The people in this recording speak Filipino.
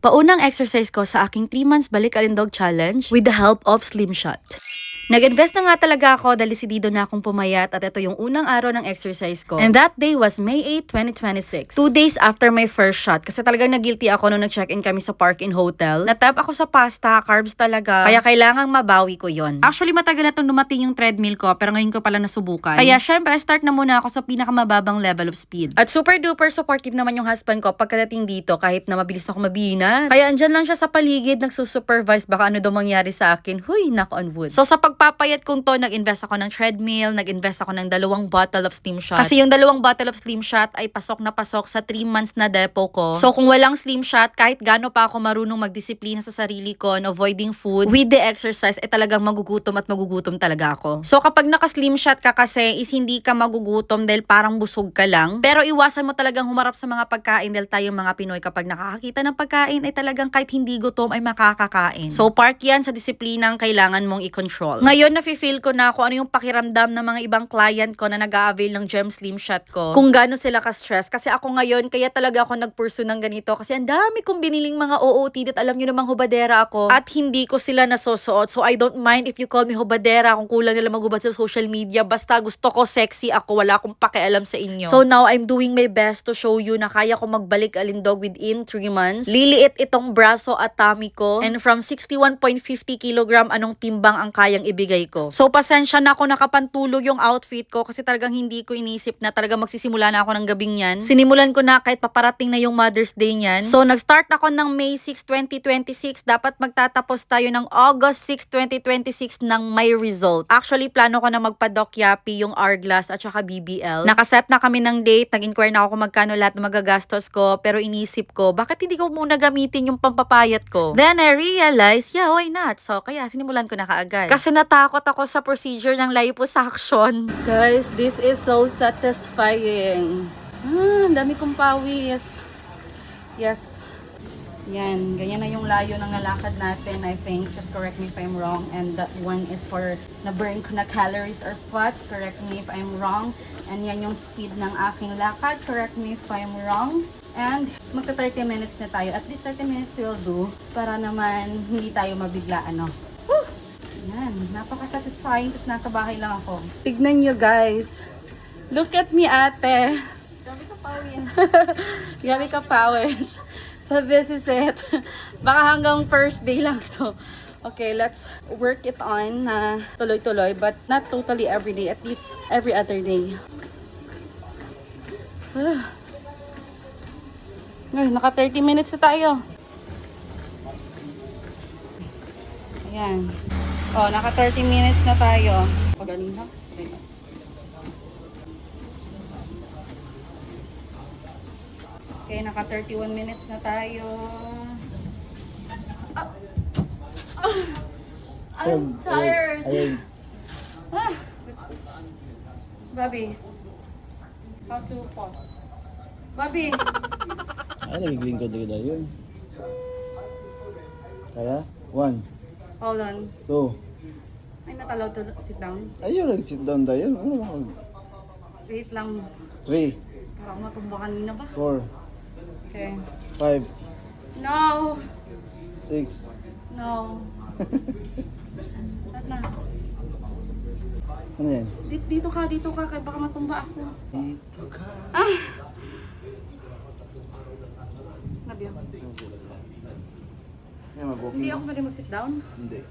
Paunang exercise ko sa aking 3 months balik alindog challenge with the help of Slim Shot. Nag-invest na nga talaga ako dahil decidido na akong pumayat at ito yung unang araw ng exercise ko. And that day was May 8, 2026. 2 days after my first shot kasi talagang nag-guilty ako nung nag-check-in kami sa Park-In Hotel. Natap ako sa pasta, carbs talaga. Kaya kailangang mabawi ko yon. Actually, matagal na itong dumating yung treadmill ko pero ngayon ko pala nasubukan. Kaya syempre, start na muna ako sa pinakamababang level of speed. At super duper supportive naman yung husband ko pagkadating dito kahit na mabilis ako mabina. Kaya andyan lang siya sa paligid, nagsusupervise baka ano daw mangyari sa akin. Huy, knock on wood. So sa pagpapayat kong to, nag-invest ako ng treadmill, nag-invest ako ng 2 bottle of Slim Shot. Kasi yung 2 bottle of Slim Shot ay pasok na pasok sa 3 months na depo ko. So kung walang Slim Shot, kahit gaano pa ako marunong magdisiplina sa sarili ko on avoiding food, with the exercise, ay talagang magugutom at magugutom talaga ako. So kapag naka-Slim Shot ka kasi, is hindi ka magugutom dahil parang busog ka lang. Pero iwasan mo talagang humarap sa mga pagkain dahil tayong mga Pinoy kapag nakakakita ng pagkain ay talagang kahit hindi gutom ay makakakain. So part yan sa disiplinang kailangan mong i-control. Ngayon, nafe-feel ko na kung ano yung pakiramdam ng mga ibang client ko na nag-a-avail ng Gem Slim Shot ko. Kung gaano sila ka-stress. Kasi ako ngayon, kaya talaga ako nag-pursue ng ganito. Kasi ang dami kong biniling mga OOTD at alam nyo namang hubadera ako. At hindi ko sila nasusuot. So I don't mind if you call me hubadera kung kulang nila maghubad sa social media. Basta gusto ko sexy ako. Wala akong pakialam sa inyo. So now, I'm doing my best to show you na kaya ko magbalik alindog within 3 months. Liliit itong braso at tummy ko. And from 61.50 kilogram, anong timbang ang kayang ibigay ko. So, pasensya na ako nakapantulog yung outfit ko kasi talagang hindi ko inisip na talagang magsisimula na ako ng gabing yan. Sinimulan ko na kahit paparating na yung Mother's Day niyan. So, nag-start ako ng May 6, 2026. Dapat magtatapos tayo ng August 6, 2026 ng may result. Actually, plano ko na magpa-Doc Yapi yung Hourglass at saka BBL. Nakaset na kami ng date. Nag-inquire na ako kung magkano lahat ng magagastos ko. Pero inisip ko, bakit hindi ko muna gamitin yung pampapayat ko? Then, I realized, yeah, why not? So, kaya sinimulan ko na kaagad. Kasi natakot ako sa procedure ng liposuction. Guys, this is so satisfying. Ang dami kong pawis. Yes. Yan, ganyan na yung layo ng nalakad natin, I think. Just correct me if I'm wrong. And that one is for na-burn ko na calories or fats. Correct me if I'm wrong. And yan yung speed ng aking lakad. Correct me if I'm wrong. And magta 30 minutes na tayo. At least 30 minutes will do. Para naman hindi tayo mabigla, ano. Whew! Yan, napaka-satisfying. Tapos nasa bahay lang ako. Tignan nyo guys. Look at me ate. Grabe ka pawis. Grabe ka pawis. So this is it. Baka hanggang first day lang to. Okay, let's work it on na tuloy-tuloy. But not totally every day. At least every other day. Ay, naka 30 minutes na tayo. Ayan. Oh, naka 30 minutes na tayo. Pagaling ha? Okay, naka 31 minutes na tayo. I'm tired. Bobby, how to pause? Bobby! Ay, nagiglingkod na kita yun. Kaya? 1, Hold on. 2. I'm not allowed to sit down. Ayun, nag-sit down tayo. Wait lang. 3, Parang matumba kanina ba? 4, Okay. 5, No! 6. No. At na. Ano yan? Dito ka. Kaya baka matumba ako. Dito ka. Nabiyo. Yan, mag-walking. Hindi ako pwede mag-sit down? Hindi.